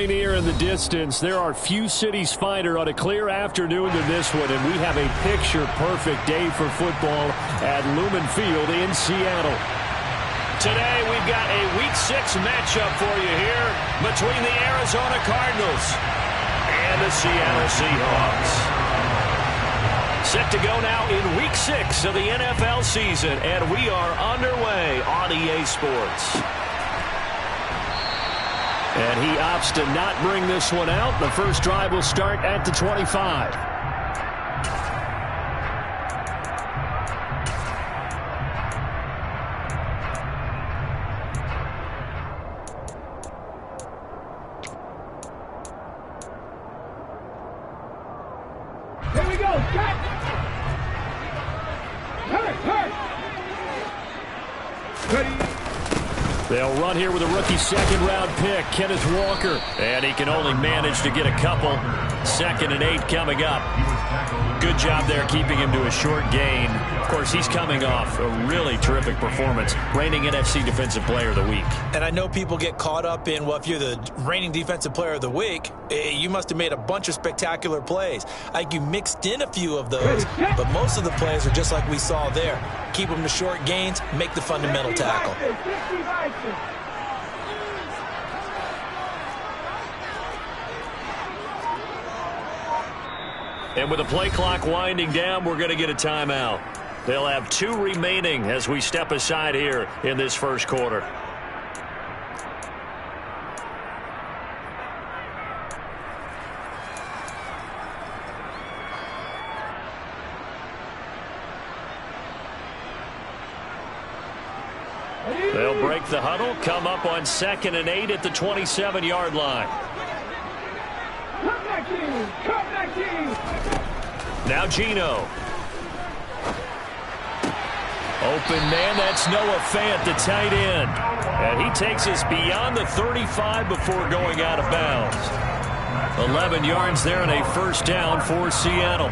Pioneer in the distance. There are few cities finer on a clear afternoon than this one, and we have a picture-perfect day for football at Lumen Field in Seattle. Today, we've got a Week 6 matchup for you here between the Arizona Cardinals and the Seattle Seahawks. Set to go now in Week 6 of the NFL season, and we are underway on EA Sports. And he opts to not bring this one out. The first drive will start at the 25. Here we go. Ready. They'll run here with a rookie second-round pick, Kenneth Walker. And he can only manage to get a couple. 2nd and 8 coming up. Good job there keeping him to a short gain. Of course, he's coming off a really terrific performance, reigning NFC Defensive Player of the Week. And I know people get caught up in, well, if you're the reigning Defensive Player of the Week, you must have made a bunch of spectacular plays. I think you mixed in a few of those, but most of the plays are just like we saw there. Keep them to short gains, make the fundamental tackle. And with the play clock winding down, we're going to get a timeout. They'll have 2 remaining as we step aside here in this first quarter. They'll break the huddle, come up on 2nd and 8 at the 27-yard line. Come back in. Come back in. Now Geno. Open man, that's Noah Fant, the tight end. And he takes us beyond the 35 before going out of bounds. 11 yards there and a first down for Seattle.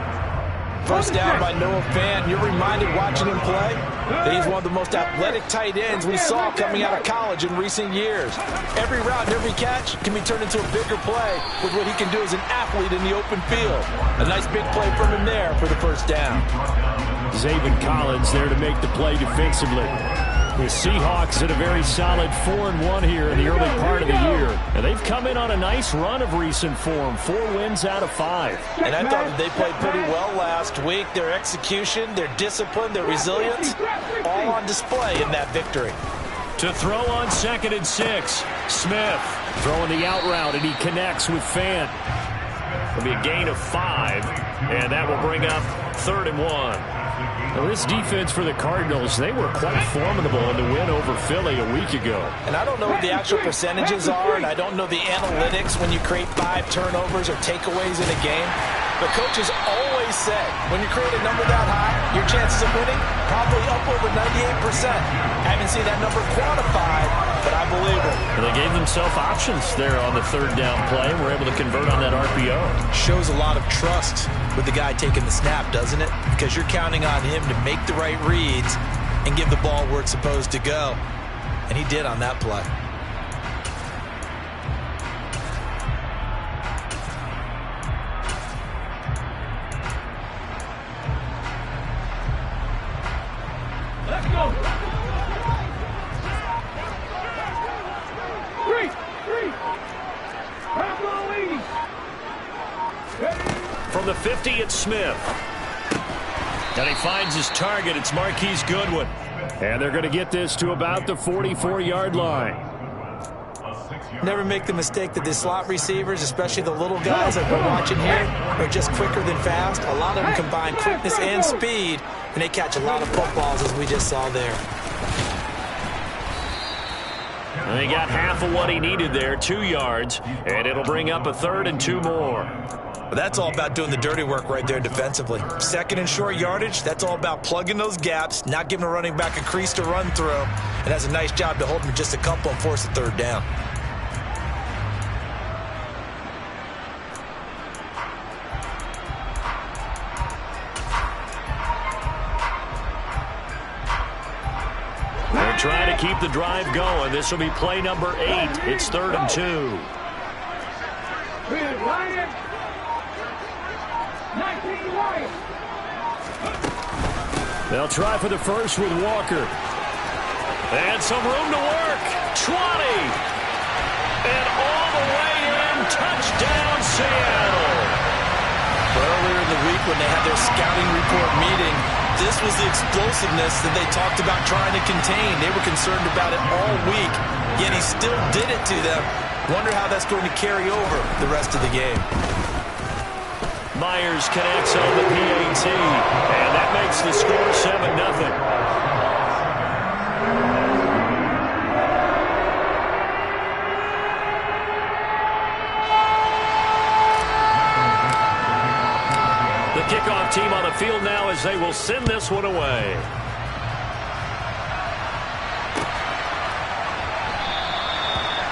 First down by Noah Fant. You're reminded watching him play that he's one of the most athletic tight ends we saw coming out of college in recent years. Every route and every catch can be turned into a bigger play with what he can do as an athlete in the open field. A nice big play from him there for the first down. Zaven Collins there to make the play defensively. The Seahawks at a very solid 4-1 here in the early part of the year. And they've come in on a nice run of recent form. 4 wins out of 5. And I thought that they played pretty well last week. Their execution, their discipline, their resilience, all on display in that victory. To throw on 2nd and 6. Smith throwing the out route, and he connects with Fant. It'll be a gain of 5, and that will bring up 3rd and 1. Now, this defense for the Cardinals, they were quite formidable in the win over Philly a week ago. And I don't know what the actual percentages are, and I don't know the analytics when you create 5 turnovers or takeaways in a game. But coaches always say, when you create a number that high, your chances of winning probably up over 98%. I haven't seen that number quantified, but I believe it. And they gave themselves options there on the 3rd down play and were able to convert on that RPO. Shows a lot of trust with the guy taking the snap, doesn't it? Because you're counting on him to make the right reads and give the ball where it's supposed to go. And he did on that play. Let's go. 3. From the 50, it's Smith. And he finds his target. It's Marquise Goodwin. And they're going to get this to about the 44-yard line. Never make the mistake that the slot receivers, especially the little guys that we're watching here, are just quicker than fast. A lot of them combine quickness and speed, and they catch a lot of footballs, as we just saw there. And he got half of what he needed there, 2 yards, and it'll bring up a 3rd and 2 more. But that's all about doing the dirty work right there defensively. 2nd and short yardage, that's all about plugging those gaps, not giving a running back a crease to run through, and has a nice job to hold him to just a couple and force the 3rd down. They're trying to keep the drive going. This will be play number 8. It's 3rd and 2. With Lions. 19 Lions. They'll try for the first with Walker. And some room to work. 20. And all the way in. Touchdown, Seattle. Earlier in the week when they had their scouting report meeting, this was the explosiveness that they talked about trying to contain. They were concerned about it all week, yet he still did it to them. Wonder how that's going to carry over the rest of the game. Myers connects on the PAT, and that makes the score 7-0. The kickoff team on the field now as they will send this one away.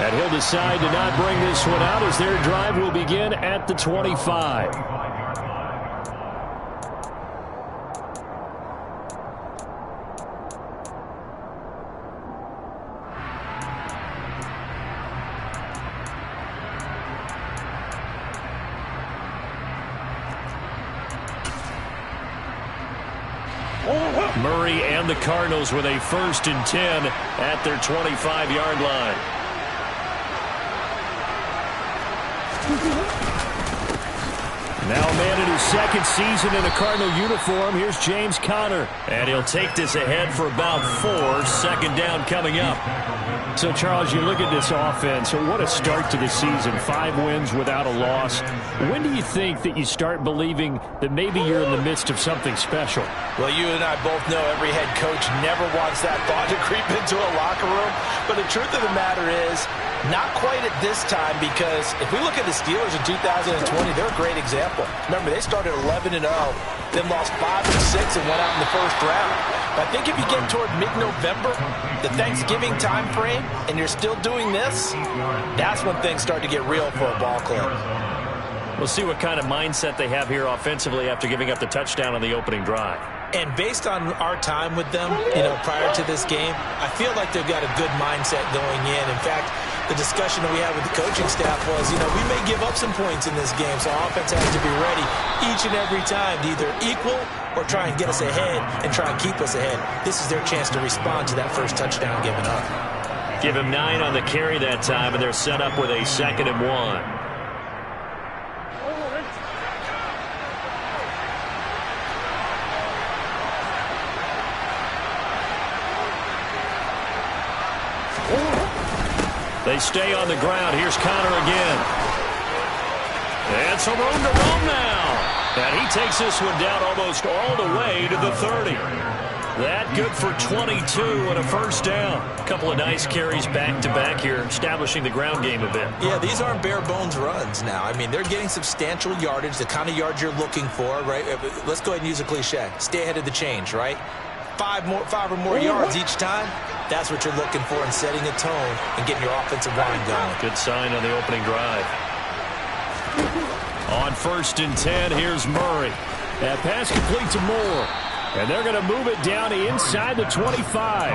And he'll decide to not bring this one out as their drive will begin at the 25. Murray and the Cardinals with a 1st and 10 at their 25-yard line. Now a man in his 2nd season in a Cardinal uniform. Here's James Conner. And he'll take this ahead for about 4. 2nd down coming up. So, Charles, you look at this offense. So what a start to the season. 5 wins without a loss. When do you think that you start believing that maybe you're in the midst of something special? Well, you and I both know every head coach never wants that thought to creep into a locker room. But the truth of the matter is, not quite at this time, because if we look at the Steelers in 2020, they're a great example. Remember, they started 11-0, then lost 5 and 6 and went out in the 1st round. But I think if you get toward mid-November, the Thanksgiving time frame, and you're still doing this, that's when things start to get real for a ball club. We'll see what kind of mindset they have here offensively after giving up the touchdown on the opening drive. And based on our time with them, prior to this game, I feel like they've got a good mindset going in. In fact, the discussion that we had with the coaching staff was, we may give up some points in this game, so our offense has to be ready each and every time to either equal or try and get us ahead and try and keep us ahead. This is their chance to respond to that first touchdown given up. Give him 9 on the carry that time, and they're set up with a 2nd and 1. They stay on the ground. Here's Conner again. And some room to roam now. And he takes this one down almost all the way to the 30. That good for 22 and a 1st down. A couple of nice carries back-to-back here, establishing the ground game a bit. Yeah, these aren't bare-bones runs now. I mean, they're getting substantial yardage, the kind of yards you're looking for, right? Let's go ahead and use a cliche. Stay ahead of the change, right? 5 or more yards each time. That's what you're looking for in setting a tone and getting your offensive line going. Good sign on the opening drive. On 1st and 10, here's Murray. That pass complete to Moore. And they're going to move it down to inside the 25.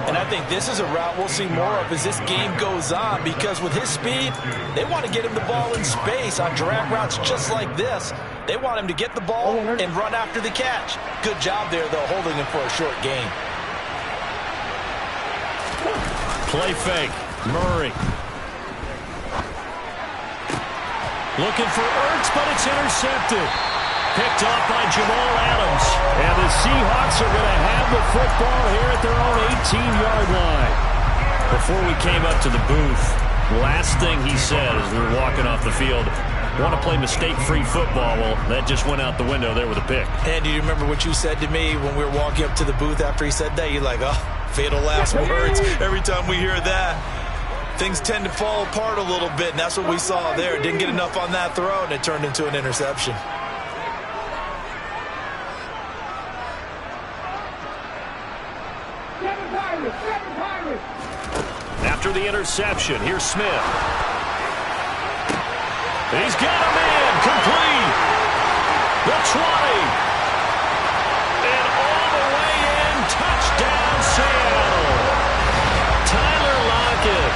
And I think this is a route we'll see more of as this game goes on, because with his speed, they want to get him the ball in space on drag routes just like this. They want him to get the ball and run after the catch. Good job there, though, holding him for a short gain. Play fake. Murray. Looking for Ertz, but it's intercepted. Picked off by Jamal Adams. And the Seahawks are going to have the football here at their own 18-yard line. Before we came up to the booth, last thing he said as we were walking off the field, want to play mistake-free football. Well, that just went out the window there with a pick. And do you remember what you said to me when we were walking up to the booth after he said that? You're like, oh, fatal last words. Every time we hear that, things tend to fall apart a little bit, and that's what we saw there. Didn't get enough on that throw, and it turned into an interception. After the interception, here's Smith. He's got a man, complete. The 20. And all the way in, touchdown Seattle. Tyler Lockett,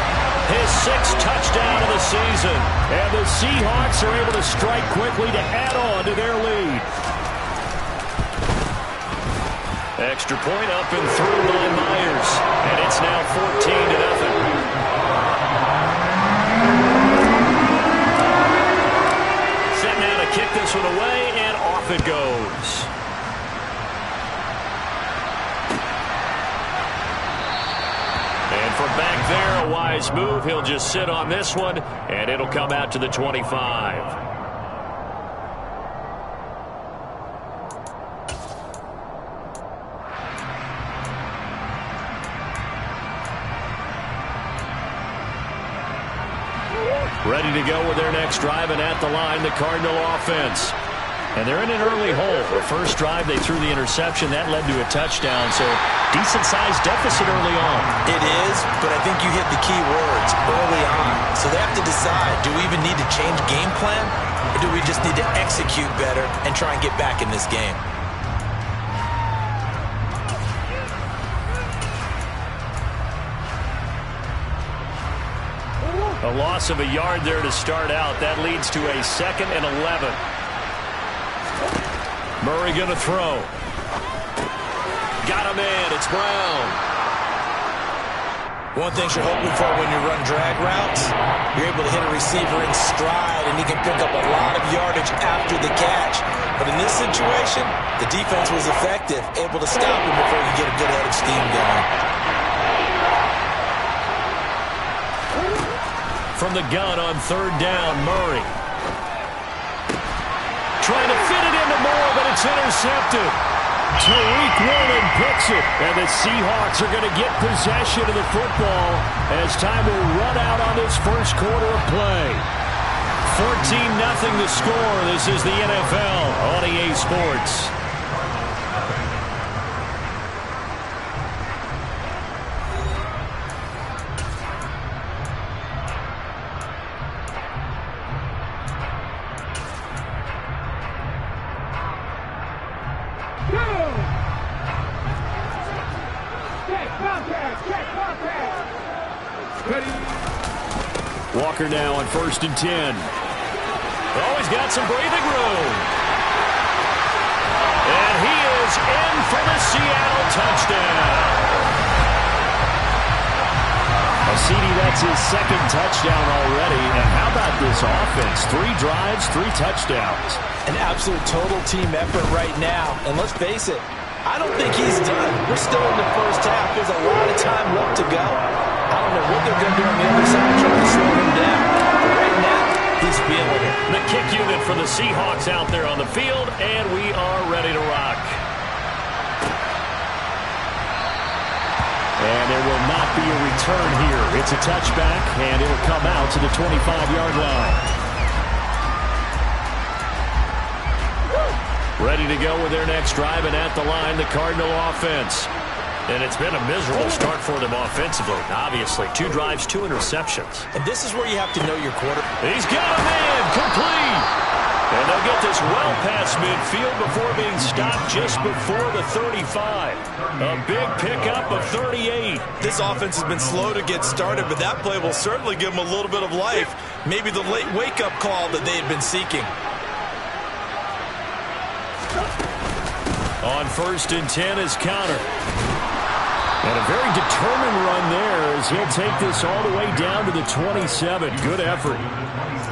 his 6th touchdown of the season. And the Seahawks are able to strike quickly to add on to their lead. Extra point up and through by Myers. And it's now 14-0. Set now to kick this one away, and off it goes. And from back there, a wise move. He'll just sit on this one, and it'll come out to the 25. Ready to go with their next drive, and at the line, the Cardinal offense. And they're in an early hole. The first drive, they threw the interception. That led to a touchdown, so decent-sized deficit early on. It is, but I think you hit the key words, early on. So they have to decide, do we even need to change game plan, or do we just need to execute better and try and get back in this game? A loss of a yard there to start out. That leads to a 2nd and 11. Murray going to throw. Got him in. It's Brown. One thing you're hoping for when you run drag routes, you're able to hit a receiver in stride, and he can pick up a lot of yardage after the catch. But in this situation, the defense was effective, able to stop him before you get a good head of steam going. From the gun on 3rd down, Murray. Trying to fit it into Moore, but it's intercepted. Tariq Woolen picks it, and the Seahawks are going to get possession of the football as time will run out on this first quarter of play. 14-0 the score. This is the NFL on EA Sports. Walker now on 1st and 10. Oh, he's got some breathing room. And he is in for the Seattle touchdown. CD, that's his 2nd touchdown already. And how about this offense? 3 drives, 3 touchdowns. An absolute total team effort right now. And let's face it, I don't think he's done. We're still in the first half. There's a lot of time left to go. I don't know what they're going to do on the other side trying to slow him down. But right now, he's feeling it. The kick unit for the Seahawks out there on the field, and we are ready to rock. And there will not be a return here. It's a touchback, and it'll come out to the 25-yard line. Ready to go with their next drive, and at the line, the Cardinal offense. And it's been a miserable start for them offensively, obviously. 2 drives, 2 interceptions. And this is where you have to know your quarterback. He's got him in, complete. And they'll get this well past midfield before being stopped just before the 35. A big pickup of 38. This offense has been slow to get started, but that play will certainly give them a little bit of life. Maybe the late wake-up call that they had been seeking. On 1st and 10 is Counter. And a very determined run there as he'll take this all the way down to the 27. Good effort.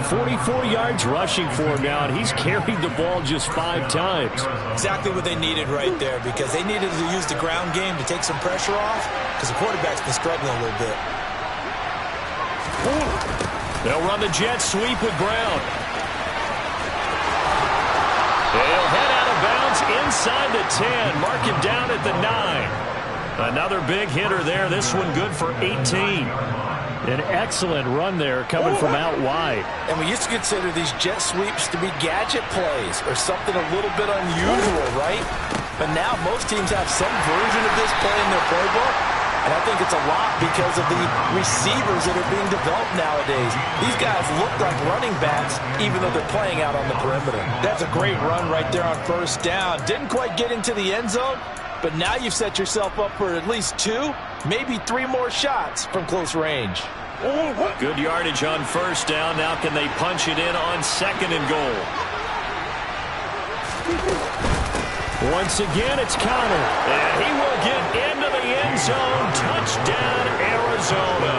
44 yards rushing for him now, and he's carried the ball just 5 times. Exactly what they needed right there, because they needed to use the ground game to take some pressure off, because the quarterback's been struggling a little bit. They'll run the jet sweep with Brown. They'll head out of bounds inside the 10. Mark him down at the 9. Another big hitter there. This one good for 18. An excellent run there coming from out wide. And we used to consider these jet sweeps to be gadget plays or something a little bit unusual, right? But now most teams have some version of this play in their playbook. And I think it's a lot because of the receivers that are being developed nowadays. These guys look like running backs even though they're playing out on the perimeter. That's a great run right there on 1st down. Didn't quite get into the end zone, but now you've set yourself up for at least 2, maybe 3 more shots from close range. Good yardage on first down. Now can they punch it in on second and goal? Once again, it's Conner. And he will get into the end zone. Touchdown, Arizona.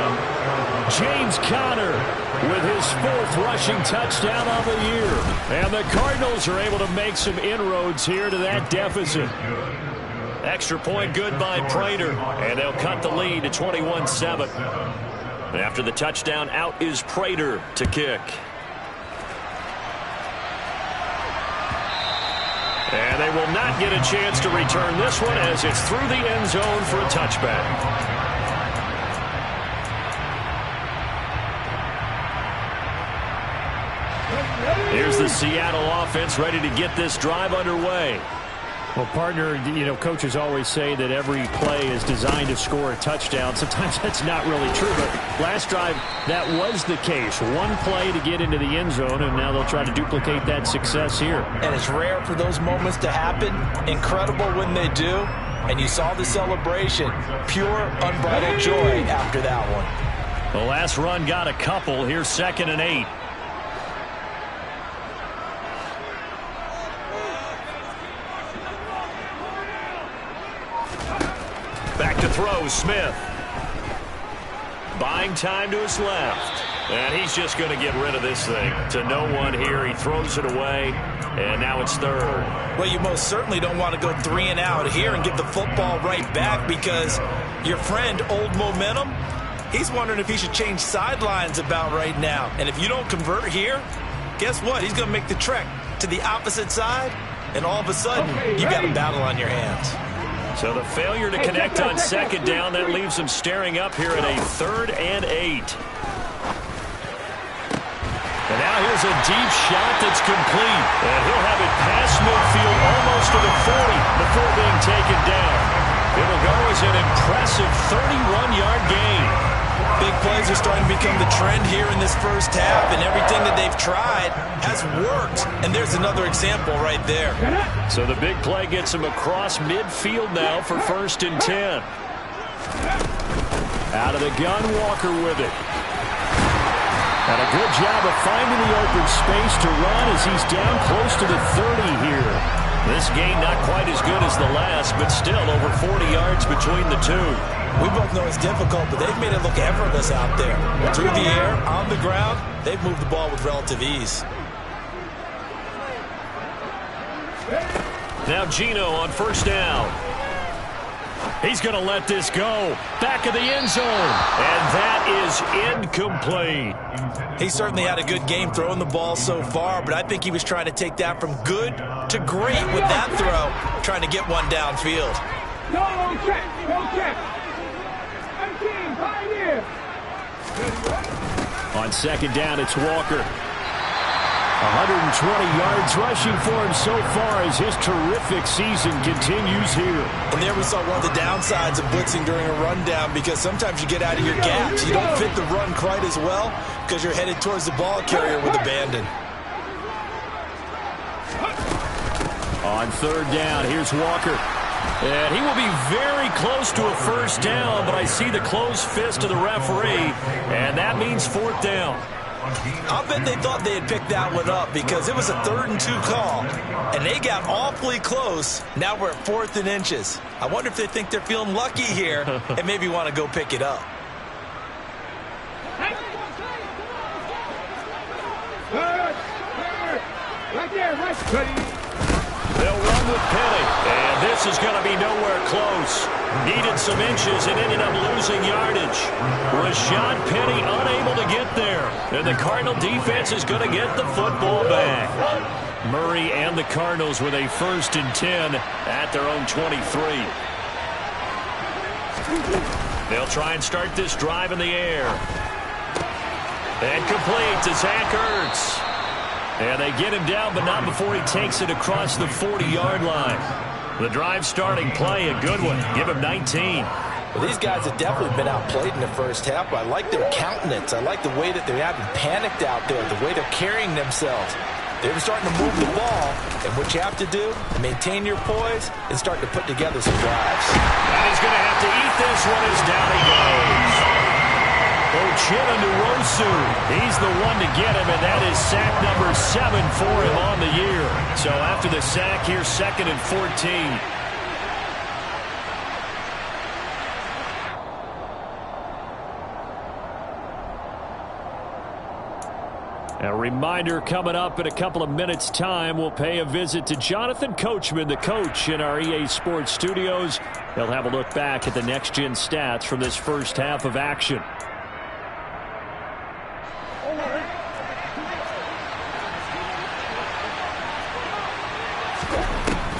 James Conner with his 4th rushing touchdown of the year. And the Cardinals are able to make some inroads here to that deficit. Extra point good by Prater. And they'll cut the lead to 21-7. After the touchdown, out is Prater to kick. And they will not get a chance to return this one as it's through the end zone for a touchback. Here's the Seattle offense ready to get this drive underway. Well, partner, coaches always say that every play is designed to score a touchdown. Sometimes that's not really true, but last drive, that was the case. One play to get into the end zone, and now they'll try to duplicate that success here. And it's rare for those moments to happen. Incredible when they do. And you saw the celebration. Pure, unbridled joy after that one. The last run got a couple. Here's 2nd and 8. Back to throw, Smith. Buying time to his left. And he's just going to get rid of this thing. To no one here. He throws it away. And now it's 3rd. Well, you most certainly don't want to go 3 and out here and give the football right back because your friend, Old Momentum, he's wondering if he should change sidelines about right now. And if you don't convert here, guess what? He's going to make the trek to the opposite side. And all of a sudden, you got a battle on your hands. So the failure to connect on 2nd down, that leaves him staring up here at a 3rd and 8. And now here's a deep shot that's complete. And he'll have it past midfield almost to the 40 before being taken down. It'll go as an impressive 31-yard gain. Big plays are starting to become the trend here in this first half, and everything that they've tried has worked. And there's another example right there. So the big play gets him across midfield now for 1st and 10. Out of the gun, Walker with it. And a good job of finding the open space to run as he's down close to the 30 here. This gain not quite as good as the last, but still over 40 yards between the two. We both know it's difficult, but they've made it look effortless out there. Through the air, on the ground, they've moved the ball with relative ease. Now Gino on 1st down. He's going to let this go. Back of the end zone. And that is incomplete. He certainly had a good game throwing the ball so far, but I think he was trying to take that from good to great with that throw, trying to get one downfield. No check. On 2nd down, it's Walker. 120 yards rushing for him so far as his terrific season continues here. And there we saw one of the downsides of blitzing during a rundown, because sometimes you get out of your gaps. You don't fit the run quite as well because you're headed towards the ball carrier with abandon. On 3rd down, here's Walker. And he will be very close to a 1st down, but I see the closed fist of the referee, and that means 4th down. I'll bet they thought they had picked that one up because it was a 3rd and 2 call, and they got awfully close. Now we're at 4th and inches. I wonder if they think they're feeling lucky here and maybe want to go pick it up. Right there. They'll run with Penny, and this is going to be nowhere close. Needed some inches and ended up losing yardage. Rashad Penny unable to get there, and the Cardinal defense is going to get the football back. Murray and the Cardinals with a 1st and 10 at their own 23. They'll try and start this drive in the air. And complete to Zach Ertz. And they get him down, but not before he takes it across the 40-yard line. The drive starting play, a good one. Give him 19. Well, these guys have definitely been outplayed in the first half, but I like their countenance. I like the way that they haven't panicked out there, the way they're carrying themselves. They're starting to move the ball, and what you have to do, maintain your poise and start to put together some drives. And he's going to have to eat this one as down he goes. Uchenna soon. He's the one to get him, and that is sack number 7 for him on the year. So after the sack, here's 2nd and 14. A reminder coming up in a couple of minutes' time. We'll pay a visit to Jonathan Coachman, the coach in our EA Sports studios. He'll have a look back at the next-gen stats from this first half of action.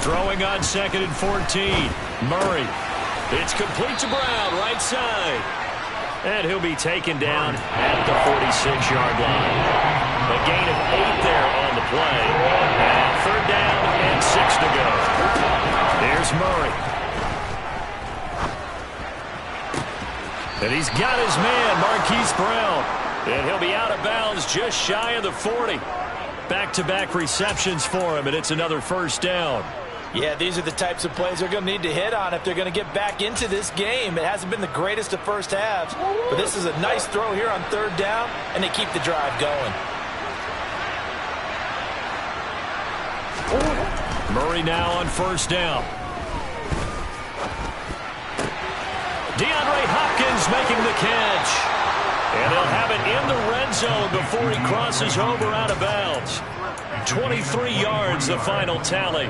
Throwing on 2nd and 14. Murray. It's complete to Brown, right side. And he'll be taken down at the 46-yard line. A gain of 8 there on the play. And 3rd down and 6 to go. There's Murray. And he's got his man, Marquise Brown. And he'll be out of bounds just shy of the 40. Back-to-back receptions for him, and it's another 1st down. Yeah, these are the types of plays they're going to need to hit on if they're going to get back into this game. It hasn't been the greatest of first halves, but this is a nice throw here on 3rd down, and they keep the drive going. Murray now on 1st down. DeAndre Hopkins making the catch. And they'll have it in the red zone before he crosses over out of bounds. 23 yards, the final tally.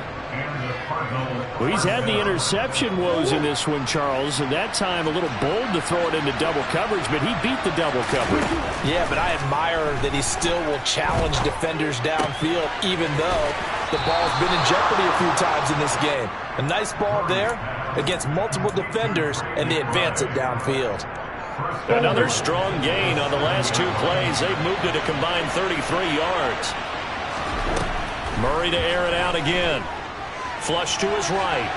Well, he's had the interception woes in this one, Charles, and that time a little bold to throw it into double coverage, but he beat the double coverage. Yeah, but I admire that he still will challenge defenders downfield, even though the ball's been in jeopardy a few times in this game. A nice ball there against multiple defenders, and they advance it downfield. Another strong gain on the last 2 plays. They've moved it a combined 33 yards. Murray to air it out again. Flush to his right.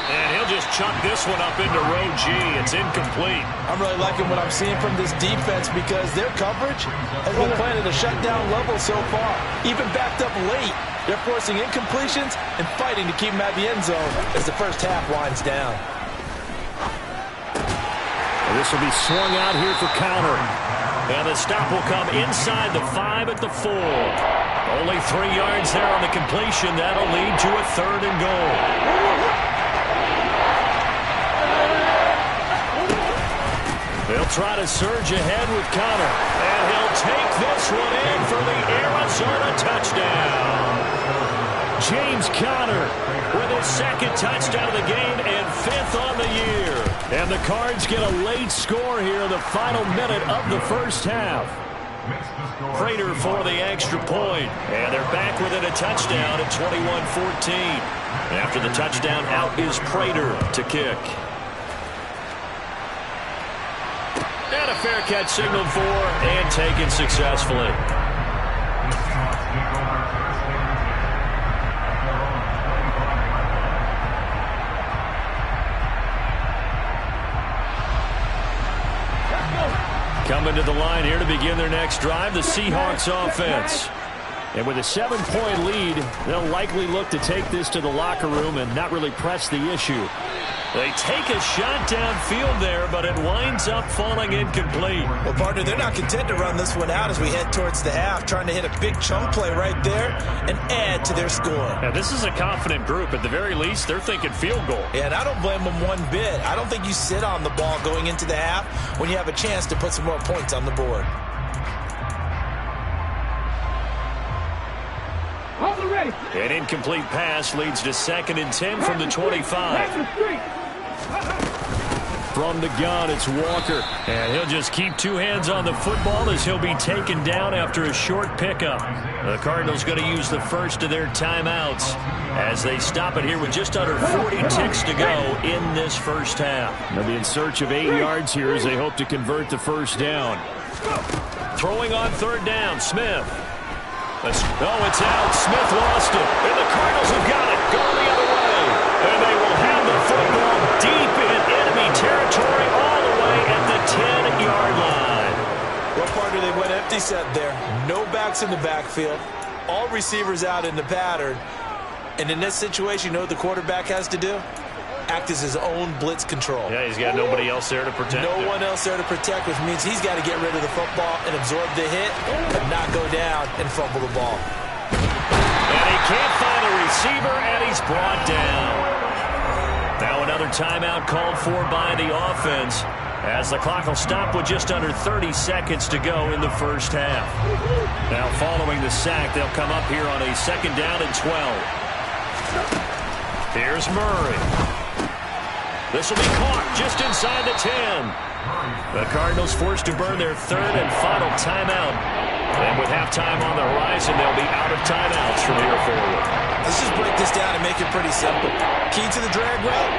And he'll just chuck this one up into row G. It's incomplete. I'm really liking what I'm seeing from this defense because their coverage has been playing at a shutdown level so far. Even backed up late, they're forcing incompletions and fighting to keep them at the end zone as the first half winds down. And this will be swung out here for counter. And the stop will come inside the 5 at the 4. Only 3 yards there on the completion. That'll lead to a 3rd and goal. They'll try to surge ahead with Connor. And he'll take this one in for the Arizona touchdown. James Conner with his 2nd touchdown of the game and 5th on the year. And the Cards get a late score here in the final minute of the first half. Prater for the extra point. And they're back within a touchdown at 21-14. After the touchdown, out is Prater to kick. And a fair catch signaled for and taken successfully. Coming to the line here to begin their next drive, the Seahawks offense. And with a 7-point lead, they'll likely look to take this to the locker room and not really press the issue. They take a shot downfield there, but it winds up falling incomplete. Well, partner, they're not content to run this one out as we head towards the half, trying to hit a big chunk play right there and add to their score. Now, this is a confident group. At the very least, they're thinking field goal. Yeah, and I don't blame them one bit. I don't think you sit on the ball going into the half when you have a chance to put some more points on the board. An incomplete pass leads to 2nd and 10 from the 25. From the gun, it's Walker. And he'll just keep 2 hands on the football as he'll be taken down after a short pickup. The Cardinals going to use the first of their timeouts as they stop it here with just under 40 ticks to go in this first half. They'll be in search of 8 yards here as they hope to convert the first down. Throwing on 3rd down, Smith. It's out. Smith lost it. And the Cardinals have got it. Going the other way. And they will have the football deep in enemy territory all the way at the 10-yard line. Well, partner, they went empty set there. No backs in the backfield. All receivers out in the pattern. And in this situation, you know what the quarterback has to do? act as his own blitz control. Yeah, he's got nobody else there to protect him. No one else there to protect, which means he's got to get rid of the football and absorb the hit, but not go down and fumble the ball. And he can't find a receiver, and he's brought down. Now another timeout called for by the offense, as the clock will stop with just under 30 seconds to go in the first half. Now following the sack, they'll come up here on a 2nd down and 12. Here's Murray. This will be caught just inside the 10. The Cardinals forced to burn their 3rd and final timeout. And with halftime on the horizon, they'll be out of timeouts from here forward. Let's just break this down and make it pretty simple. Key to the drag route,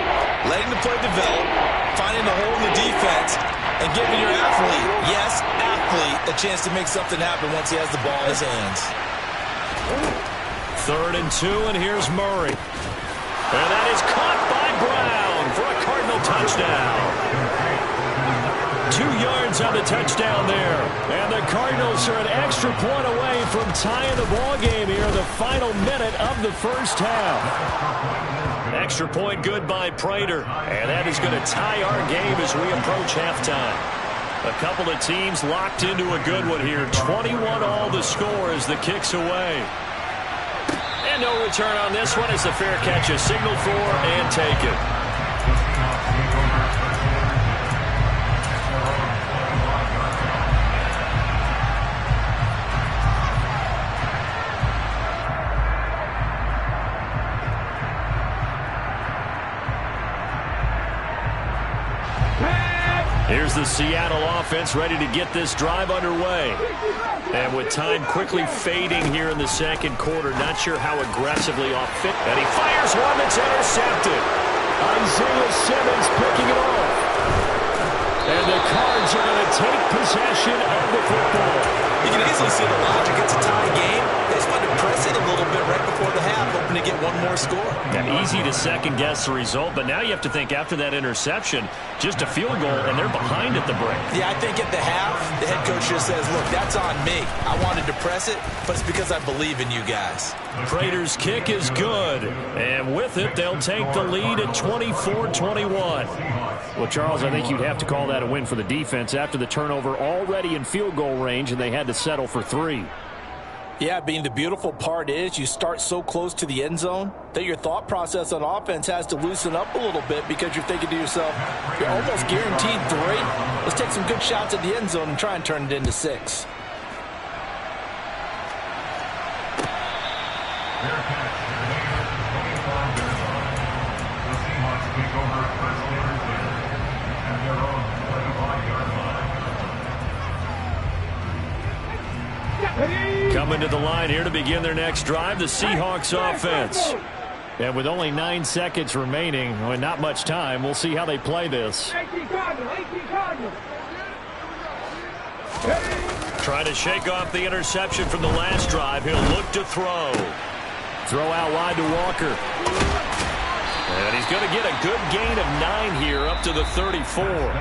letting the play develop, finding the hole in the defense, and giving your athlete, yes, athlete, a chance to make something happen once he has the ball in his hands. 3rd and 2, and here's Murray. And that is caught by Brown for a Cardinal touchdown. 2 yards on the touchdown there. And the Cardinals are an extra point away from tying the ball game here in the final minute of the first half. Extra point good by Prater. And that is going to tie our game as we approach halftime. A couple of teams locked into a good one here. 21 all the score as the kick's away. And no return on this one as the fair catch is signaled for and taken. Here's the Seattle offense ready to get this drive underway. And with time quickly fading here in the second quarter, not sure how aggressively off fit. And he fires one that's intercepted. Isaiah Simmons picking it off. And the Cards are going to take possession of the football. You can easily see the logic. It's a tie game. They just want to press it a little bit right before the half, hoping to get one more score. Yeah, easy to second-guess the result, but now you have to think after that interception, just a field goal, and they're behind at the break. Yeah, I think at the half, the head coach just says, look, that's on me. I wanted to press it, but it's because I believe in you guys. Prater's kick is good, and with it, they'll take the lead at 24-21. Well, Charles, I think you'd have to call that a win for the defense after the turnover already in field goal range, and they had to settle for 3. Yeah, Bean, the beautiful part is you start so close to the end zone that your thought process on offense has to loosen up a little bit because you're thinking to yourself, you're almost guaranteed 3. Let's take some good shots at the end zone and try and turn it into 6. Coming to the line here to begin their next drive, the Seahawks offense. And with only 9 seconds remaining, well, not much time, we'll see how they play this. Trying to shake off the interception from the last drive. He'll look to throw. Throw out wide to Walker. And he's going to get a good gain of 9 here up to the 34.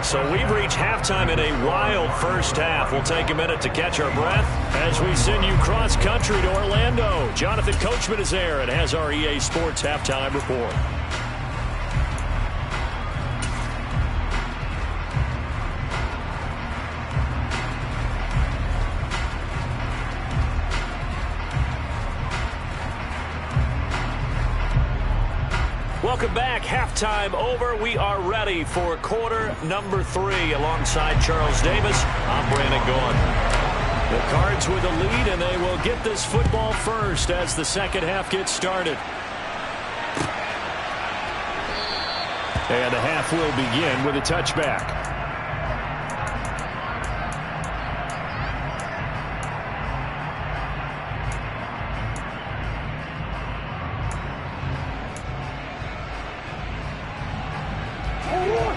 So we've reached halftime in a wild first half. We'll take a minute to catch our breath as we send you cross-country to Orlando. Jonathan Coachman is there and has our EA Sports halftime report. Welcome back. Halftime over. We are ready for quarter number 3. Alongside Charles Davis, I'm Brandon Gaughan. The Cards with the lead, and they will get this football first as the second half gets started. And the half will begin with a touchback.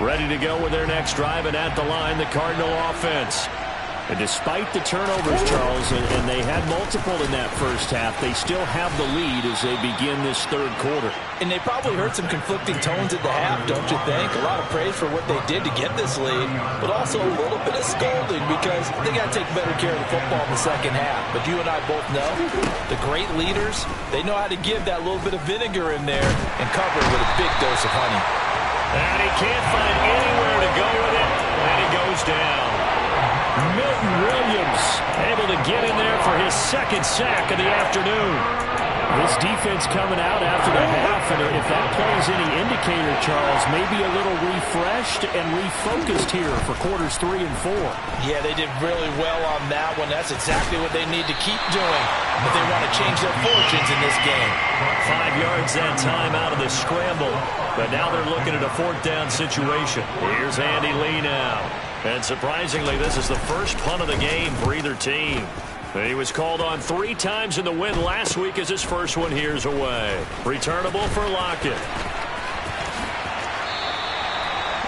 Ready to go with their next drive, and at the line, the Cardinal offense. And despite the turnovers, Charles, and they had multiple in that first half, they still have the lead as they begin this third quarter. And they probably heard some conflicting tones at the half, don't you think? A lot of praise for what they did to get this lead, but also a little bit of scolding because they got to take better care of the football in the second half. But you and I both know the great leaders, they know how to give that little bit of vinegar in there and cover it with a big dose of honey. And he can't find anywhere to go with it, and he goes down. Milton Williams able to get in there for his second sack of the afternoon. This defense coming out after the half, and if that plays any indicator, Charles, maybe a little refreshed and refocused here for quarters 3 and 4. Yeah, they did really well on that one. That's exactly what they need to keep doing if they want to change their fortunes in this game. 5 yards that time out of the scramble, but now they're looking at a fourth down situation. Here's Andy Lee now. And surprisingly, this is the first punt of the game for either team. He was called on 3 times in the win last week as his first one here's away. Returnable for Lockett.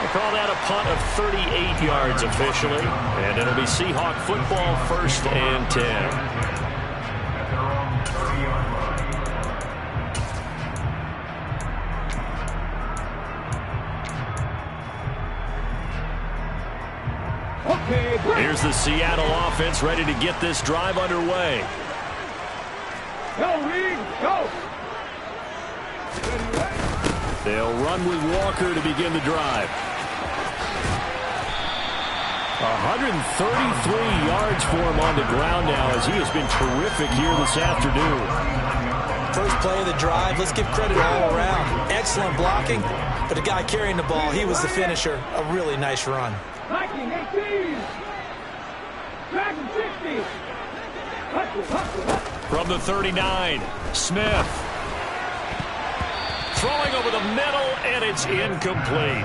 We'll call that a punt of 38 yards officially. And it'll be Seahawk football, 1st and 10. Here's the Seattle offense ready to get this drive underway. Go, Reed, go! They'll run with Walker to begin the drive. 133 yards for him on the ground now as he has been terrific here this afternoon. First play of the drive, let's give credit all around. Excellent blocking, but the guy carrying the ball, he was the finisher. A really nice run. Viking 18! Dragon 60! From the 39, Smith. Throwing over the middle, and it's incomplete.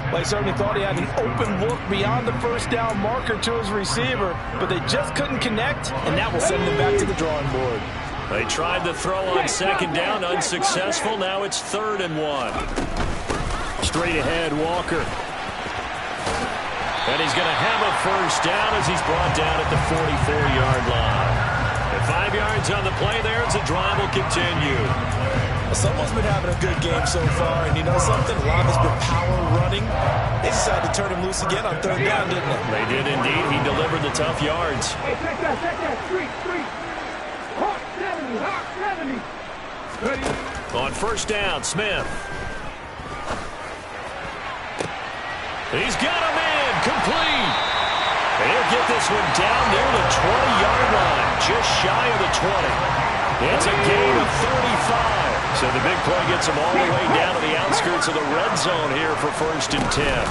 Well, he certainly thought he had an open look beyond the first down marker to his receiver, but they just couldn't connect, and that will send them back to the drawing board. They tried to throw on second down, unsuccessful. Now it's 3rd and 1. Straight ahead, Walker. And he's going to have a first down as he's brought down at the 44-yard line. And 5 yards on the play there as the drive will continue. Well, someone's been having a good game so far, and you know something? A lot of it's been power running. They decided to turn him loose again on 3rd down, didn't they? They did indeed. He delivered the tough yards. Hey, check that, street. Hawk 70. Ready? On first down, Smith. He's got him in, complete. And he'll get this one down near the 20-yard line, just shy of the 20. It's a gain of 35. So the big play gets him all the way down to the outskirts of the red zone here for 1st and 10.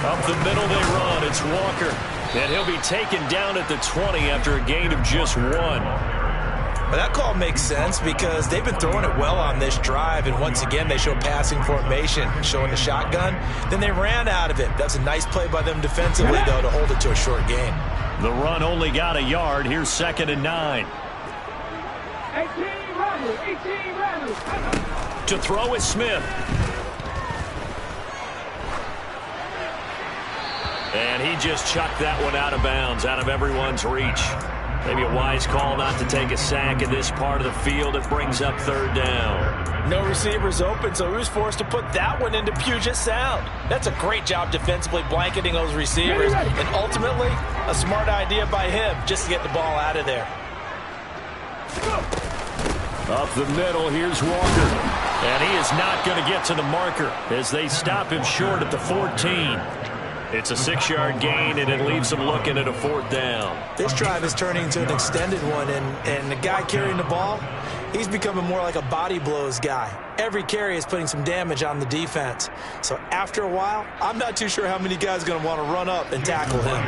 Up the middle they run. It's Walker. And he'll be taken down at the 20 after a gain of just 1. But that call makes sense because they've been throwing it well on this drive, and once again they show passing formation, showing the shotgun. Then they ran out of it. That's a nice play by them defensively, though, to hold it to a short gain. The run only got a yard. Here's 2nd and 9. 18 runners. To throw is Smith. And he just chucked that one out of bounds, out of everyone's reach. Maybe a wise call not to take a sack in this part of the field. It brings up 3rd down. No receivers open, so he was forced to put that one into Puget Sound. That's a great job defensively blanketing those receivers. And ultimately, a smart idea by him just to get the ball out of there. Up the middle, here's Walker. And he is not going to get to the marker as they stop him short at the 14. It's a 6-yard gain, and it leaves them looking at a 4th down. This drive is turning into an extended one, and the guy carrying the ball, he's becoming more like a body blows guy. Every carry is putting some damage on the defense. So after a while, I'm not too sure how many guys are going to want to run up and tackle him.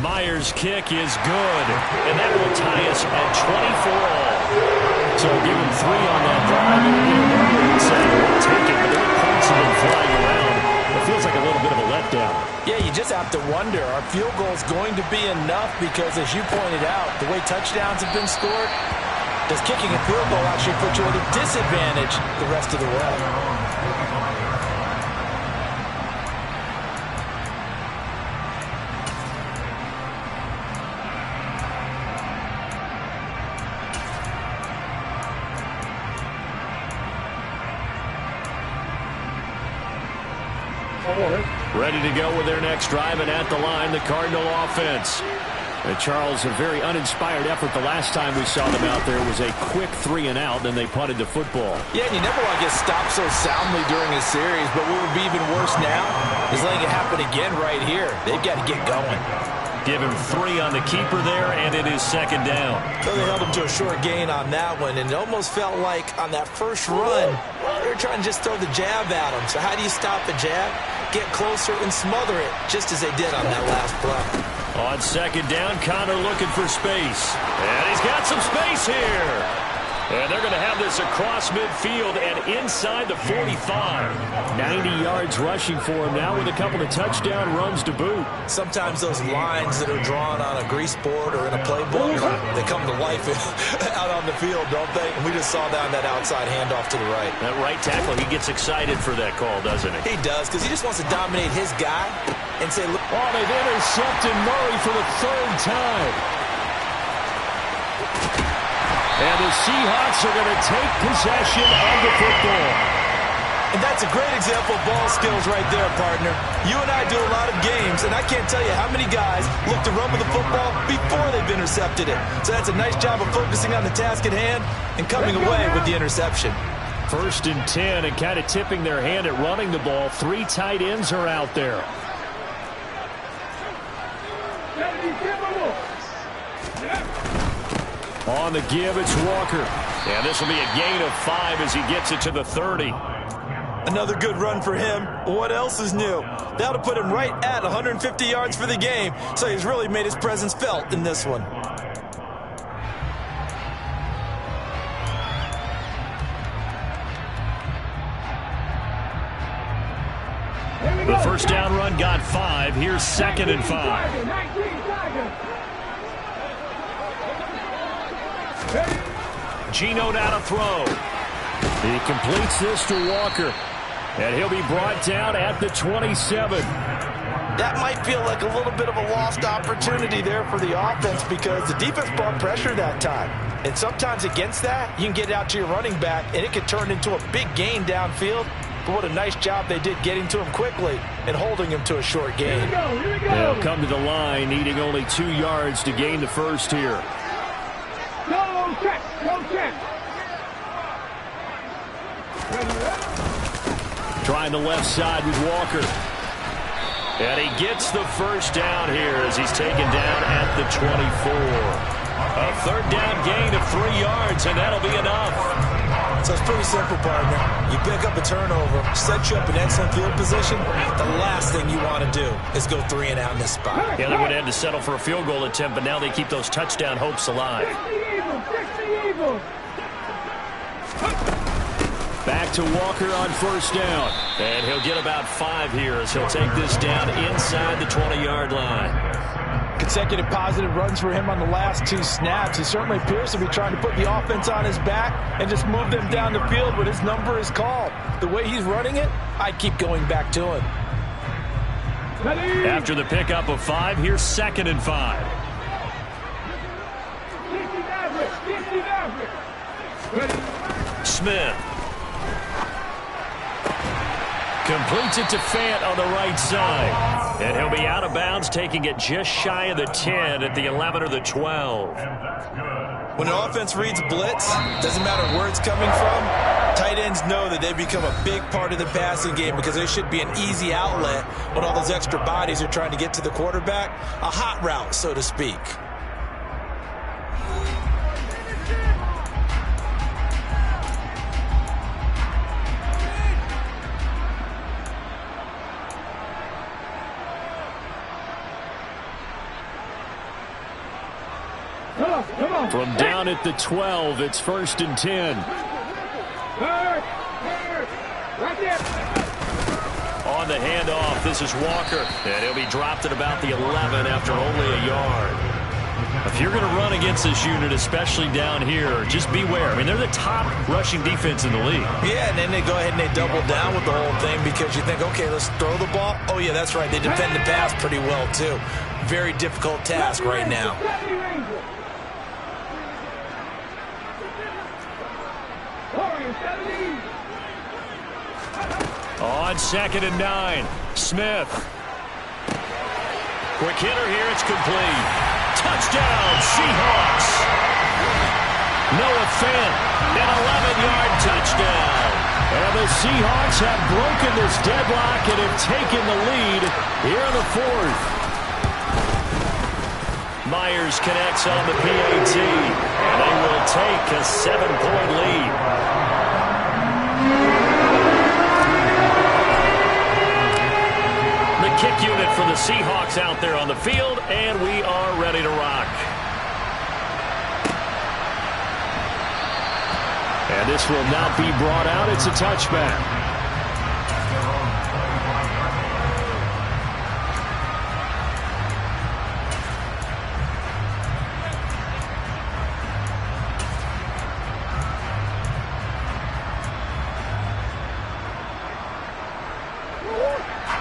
Myers' kick is good, and that will tie us at 24 all. So give him 3 on that drive. And say we'll take it, but the points have been flying around. It feels like a little bit of a letdown. Yeah, you just have to wonder, are field goals going to be enough? Because as you pointed out, the way touchdowns have been scored, does kicking a field goal actually put you at a disadvantage the rest of the way? Ready to go with their next drive, and at the line, the Cardinal offense. Charles, a very uninspired effort the last time we saw them out there was a quick 3-and-out, then they punted the football. Yeah, and you never want to get stopped so soundly during a series, but what would be even worse now is letting it happen again right here. They've got to get going. Give him 3 on the keeper there, and it is second down. So they held him to a short gain on that one, and it almost felt like on that first run, they were trying to just throw the jab at him. So how do you stop the jab? Get closer and smother it, just as they did on that last play. On second down, Connor looking for space. And he's got some space here. And they're going to have this across midfield and inside the 45. 90 yards rushing for him now with a couple of touchdown runs to boot. Sometimes those lines that are drawn on a grease board or in a playbook, they come to life out on the field, don't they? And we just saw that on that outside handoff to the right. That right tackle, he gets excited for that call, doesn't he? He does, because he just wants to dominate his guy and say, look. Oh, they've intercepted Murray for the 3rd time. And the Seahawks are going to take possession of the football. And that's a great example of ball skills right there, partner. You and I do a lot of games, and I can't tell you how many guys look to run with the football before they've intercepted it. So that's a nice job of focusing on the task at hand and coming away with the interception. 1st and 10, and kind of tipping their hand at running the ball. 3 tight ends are out there. On the give, it's Walker. And this will be a gain of 5 as he gets it to the 30. Another good run for him. What else is new? That'll put him right at 150 yards for the game, so he's really made his presence felt in this one. The first down run got 5. Here's 2nd and 5. Geno now to throw. He completes this to Walker. And he'll be brought down at the 27. That might feel like a little bit of a lost opportunity there for the offense because the defense brought pressure that time. And sometimes against that, you can get it out to your running back, and it could turn into a big gain downfield. But what a nice job they did getting to him quickly and holding him to a short gain. They'll come to the line, needing only 2 yards to gain the first here. Go check, go check. Trying the left side with Walker. And he gets the first down here as he's taken down at the 24. A 3rd down gain of 3 yards, and that'll be enough. So it's pretty simple, partner. You pick up a turnover, set you up in excellent field position. The last thing you want to do is go 3 and out in this spot. Yeah, they would have to settle for a field goal attempt, but now they keep those touchdown hopes alive. Back to Walker on first down. And he'll get about 5 here as he'll take this down inside the 20-yard line. Consecutive positive runs for him on the last 2 snaps. He certainly appears to be trying to put the offense on his back and just move them down the field when his number is called. The way he's running it, I'd keep going back to him. After the pickup of 5, here's 2nd and 5. Smith. Completes it to Fant on the right side. And he'll be out of bounds, taking it just shy of the 10 at the 11 or the 12. When an offense reads blitz, doesn't matter where it's coming from, tight ends know that they become a big part of the passing game because there should be an easy outlet when all those extra bodies are trying to get to the quarterback. A hot route, so to speak. From down at the 12, it's 1st and 10. On the handoff, this is Walker. And he'll be dropped at about the 11 after only a yard. If you're going to run against this unit, especially down here, just beware. I mean, they're the top rushing defense in the league. Yeah, and then they go ahead and they double down with the whole thing because you think, okay, let's throw the ball. Oh, yeah, that's right. They defend the pass pretty well, too. Very difficult task right now. On 2nd and 9, Smith. Quick hitter here, it's complete. Touchdown, Seahawks. Noah Fant, an 11-yard touchdown. And the Seahawks have broken this deadlock and have taken the lead here in the 4th. Myers connects on the PAT, and they will take a 7-point lead. The kick unit for the Seahawks out there on the field, and we are ready to rock. And this will not be brought out. It's a touchback.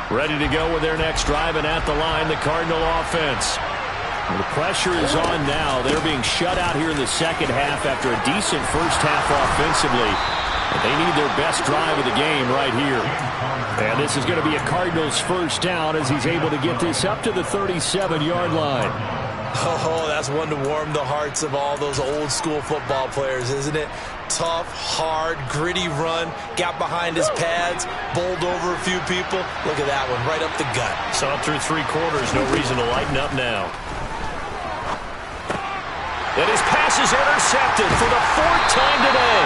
Ready to go with their next drive, and at the line, the Cardinal offense. The pressure is on now. They're being shut out here in the second half after a decent first half offensively. But they need their best drive of the game right here. And this is going to be a Cardinals first down as he's able to get this up to the 37-yard line. Oh, that's one to warm the hearts of all those old school football players, isn't it? Tough, hard, gritty run, got behind his pads, bowled over a few people. Look at that one, right up the gut. Saw it through 3 quarters, no reason to lighten up now. And his pass is intercepted for the 4th time today.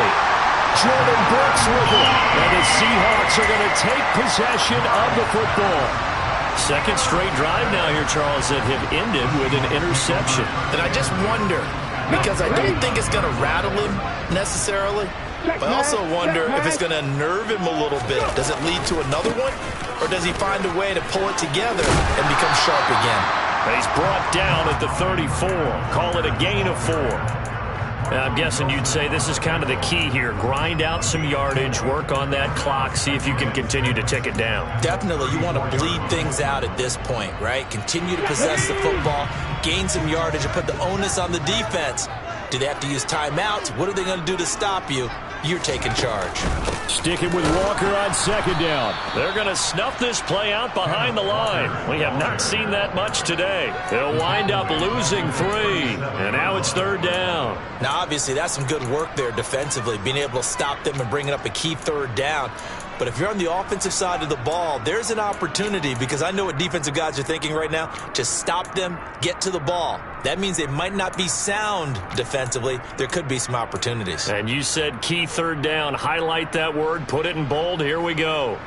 Jordan Brooks with it. And the Seahawks are going to take possession of the football. Second straight drive now here, Charles, that have ended with an interception. And I just wonder, because I don't think it's going to rattle him necessarily, but I also wonder if it's going to unnerve him a little bit. Does it lead to another one, or does he find a way to pull it together and become sharp again? He's brought down at the 34. Call it a gain of 4. I'm guessing you'd say this is kind of the key here. Grind out some yardage, work on that clock, see if you can continue to tick it down. Definitely. You want to bleed things out at this point, right? Continue to possess the football, gain some yardage, and put the onus on the defense. Do they have to use timeouts? What are they going to do to stop you? You're taking charge. Sticking with Walker on 2nd down. They're going to snuff this play out behind the line. We have not seen that much today. They'll wind up losing 3. And now it's 3rd down. Now, obviously, that's some good work there defensively, being able to stop them and bringing up a key 3rd down. But if you're on the offensive side of the ball, there's an opportunity, because I know what defensive guys are thinking right now, to stop them, get to the ball. That means they might not be sound defensively. There could be some opportunities. And you said key 3rd down. Highlight that word. Put it in bold. Here we go.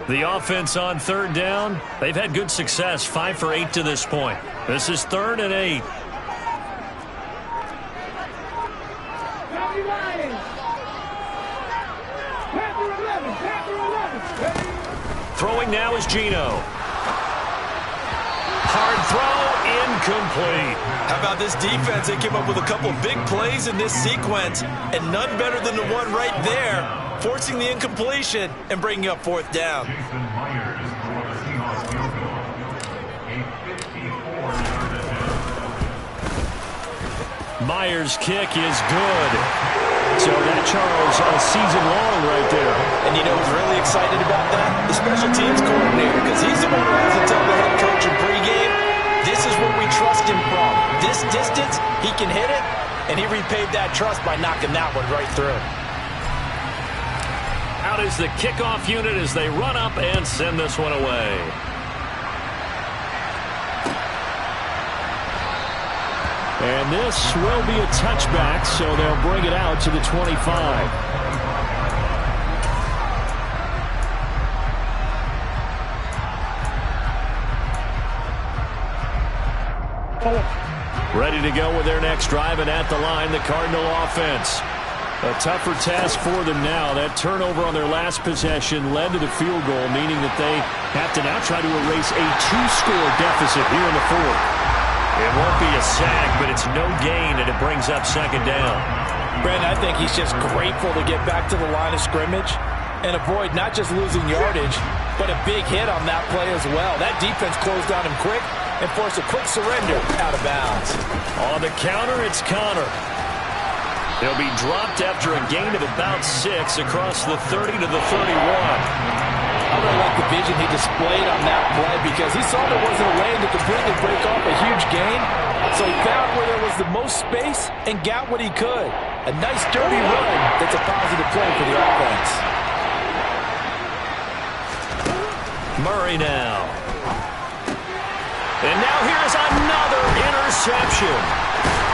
The offense on 3rd down, they've had good success. 5 for 8 to this point. This is 3rd and 8. Throwing now is Geno. Hard throw, incomplete. How about this defense? They came up with a couple of big plays in this sequence, and none better than the one right there, forcing the incompletion and bringing up 4th down. Myers' kick is good. So that, Charles, a season long right there. And you know who's really excited about that? The special teams coordinator, because he's the one who has to tell the head coach in pregame, this is where we trust him from. This distance, he can hit it, and he repaid that trust by knocking that one right through. Out is the kickoff unit as they run up and send this one away. And this will be a touchback, so they'll bring it out to the 25. Ready to go with their next drive, and at the line, the Cardinal offense. A tougher task for them now. That turnover on their last possession led to the field goal, meaning that they have to now try to erase a 2-score deficit here in the 4th. It won't be a sack, but it's no gain, and it brings up 2nd down. Brandon, I think he's just grateful to get back to the line of scrimmage and avoid not just losing yardage, but a big hit on that play as well. That defense closed on him quick and forced a quick surrender out of bounds. On the counter, it's Connor. He'll be dropped after a gain of about 6 across the 30 to the 31. I really like the vision he displayed on that play because he saw there wasn't a lane to completely break off a huge gain. So he found where there was the most space and got what he could. A nice dirty run that's a positive play for the offense. Murray now. And now here's another interception.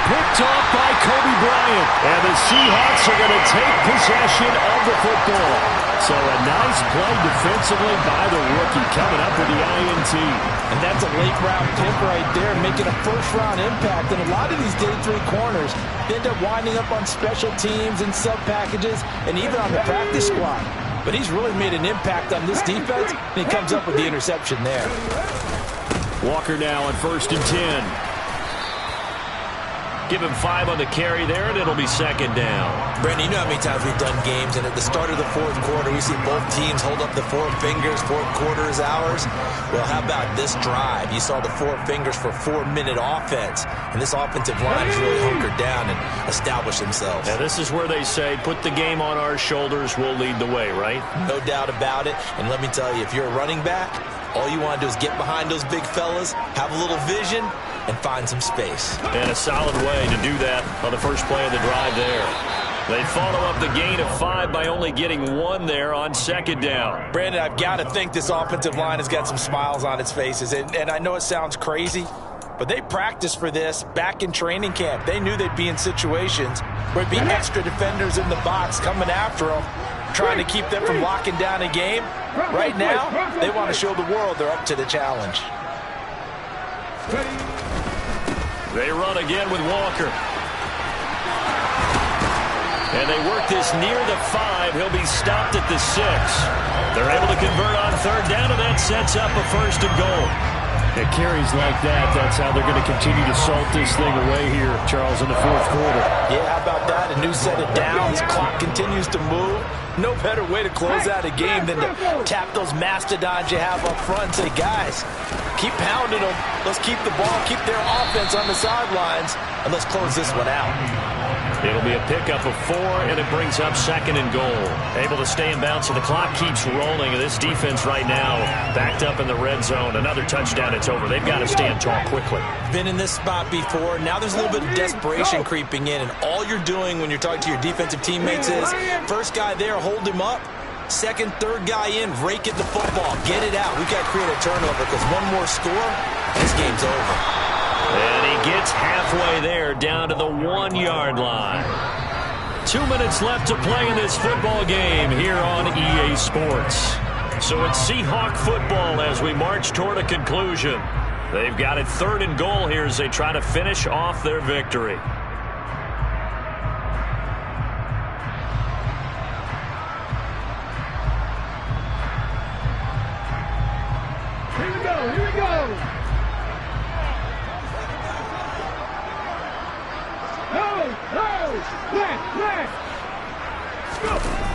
Picked off by Kobe Bryant. And the Seahawks are going to take possession of the football. So a nice play defensively by the rookie coming up with the INT. And that's a late-round pick right there, making a first-round impact. And a lot of these day 3 corners end up winding up on special teams and sub-packages and even on the practice squad. But he's really made an impact on this defense, and he comes up with the interception there. Walker now on 1st and 10. Give him 5 on the carry there, and it'll be 2nd down. Brandon, you know how many times we've done games, and at the start of the 4th quarter, we see both teams hold up the 4 fingers, 4th quarter is ours. Well, how about this drive? You saw the 4 fingers for 4-minute offense, and this offensive line has really hunkered down and established themselves. Now, this is where they say, put the game on our shoulders, we'll lead the way, right? No doubt about it, and let me tell you, if you're a running back, all you want to do is get behind those big fellas, have a little vision, and find some space. And a solid way to do that on the first play of the drive there. They follow up the gain of 5 by only getting 1 there on 2nd down. Brandon, I've got to think this offensive line has got some smiles on its faces. And I know it sounds crazy, but they practiced for this back in training camp. They knew they'd be in situations where it'd be extra defenders in the box coming after them, trying to keep them from locking down a game. Right now, they want to show the world they're up to the challenge. They run again with Walker. And they work this near the 5. He'll be stopped at the 6. They're able to convert on 3rd down, and that sets up a 1st and goal. It carries like that. That's how they're going to continue to salt this thing away here, Charles, in the 4th quarter. Yeah, how about that? A new set of downs. Clock continues to move. No better way to close out a game than to tap those mastodons you have up front and say, guys, keep pounding them. Let's keep the ball, keep their offense on the sidelines, and let's close this one out. It'll be a pickup of 4, and it brings up 2nd and goal. Able to stay in bounds, so the clock keeps rolling. And this defense right now backed up in the red zone. Another touchdown, it's over. They've got to stand tall quickly. Been in this spot before. Now there's a little bit of desperation creeping in, and all you're doing when you're talking to your defensive teammates is, first guy there, hold him up. Second, third guy in, rake at the football. Get it out. We've got to create a turnover because one more score, this game's over. And he gets halfway there, down to the 1-yard line. 2 minutes left to play in this football game here on EA Sports. So it's Seahawk football as we march toward a conclusion. They've got it 3rd and goal here as they try to finish off their victory. Here we go, here we go.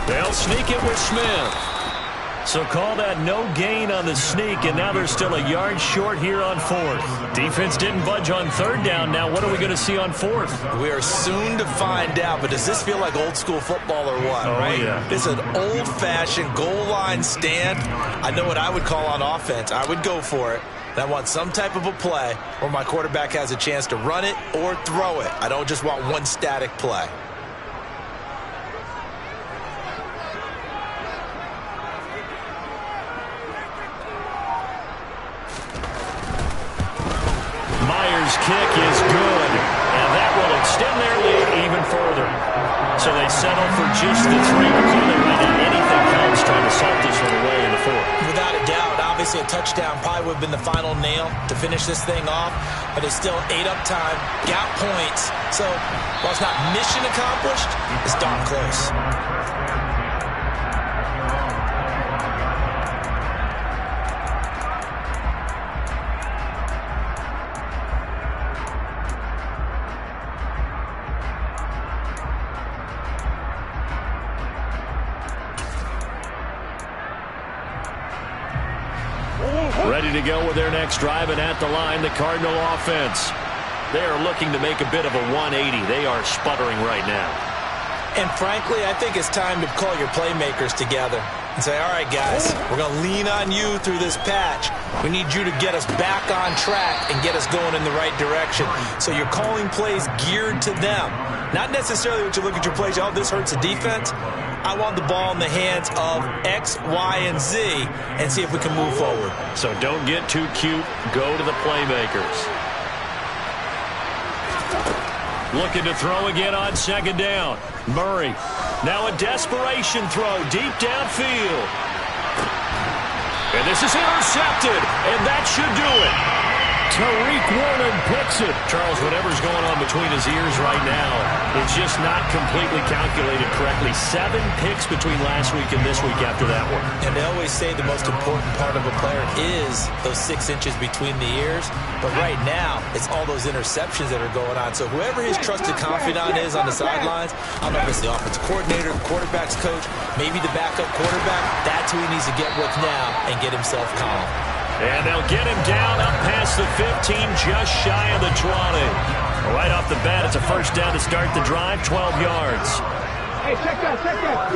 They'll sneak it with Smith. So call that no gain on the sneak, and now they're still a yard short here on 4th. Defense didn't budge on 3rd down. Now what are we going to see on 4th? We are soon to find out, but does this feel like old school football or what, right? Yeah. It's an old-fashioned goal line stand. I know what I would call on offense. I would go for it. And I want some type of a play where my quarterback has a chance to run it or throw it. I don't just want one static play. Myers' kick is good, and that will extend their lead even further. So they settle for just the 3. Clearly right now, anything counts trying to salt this one away in the 4th. Without a doubt, obviously a touchdown probably would have been the final nail to finish this thing off, but it's still 8 up time, got points. So while it's not mission accomplished, it's darn close. Ready to go with their next drive, and at the line, the Cardinal offense. They are looking to make a bit of a 180. They are sputtering right now. And frankly, I think it's time to call your playmakers together and say, all right, guys, we're going to lean on you through this patch. We need you to get us back on track and get us going in the right direction. So you're calling plays geared to them. Not necessarily what you look at your plays, oh, this hurts the defense. I want the ball in the hands of X, Y, and Z and see if we can move forward. So don't get too cute. Go to the playmakers. Looking to throw again on second down. Murray. Now a desperation throw deep downfield. And this is intercepted. And that should do it. Tariq Woolen picks it. Charles, whatever's going on between his ears right now, it's just not completely calculated correctly. 7 picks between last week and this week after that one. And they always say the most important part of a player is those 6 inches between the ears. But right now, it's all those interceptions that are going on. So whoever his trusted confidant is on the sidelines, I don't know if it's the offensive coordinator, the quarterback's coach, maybe the backup quarterback, that's who he needs to get with now and get himself calm. And they'll get him down up past the 15, just shy of the 20. Right off the bat, it's a first down to start the drive, 12 yards. Hey, check that, check that.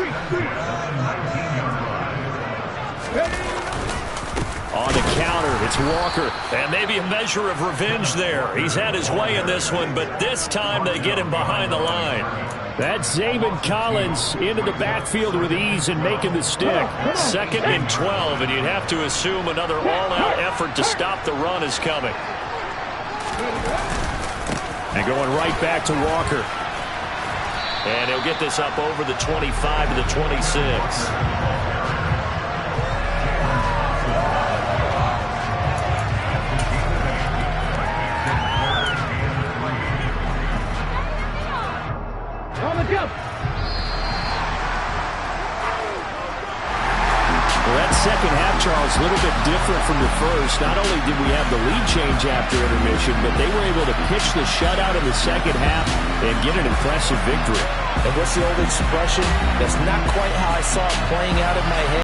On the counter, it's Walker. And maybe a measure of revenge there. He's had his way in this one, but this time they get him behind the line. That's Zaven Collins into the backfield with ease and making the stick. 2nd and 12, and you'd have to assume another all-out effort to stop the run is coming. And going right back to Walker. And he'll get this up over the 25 to the 26. Second half, Charles, a little bit different from the first. Not only did we have the lead change after intermission, but they were able to pitch the shutout in the second half and get an impressive victory. And what's the old expression? That's not quite how I saw it playing out in my head.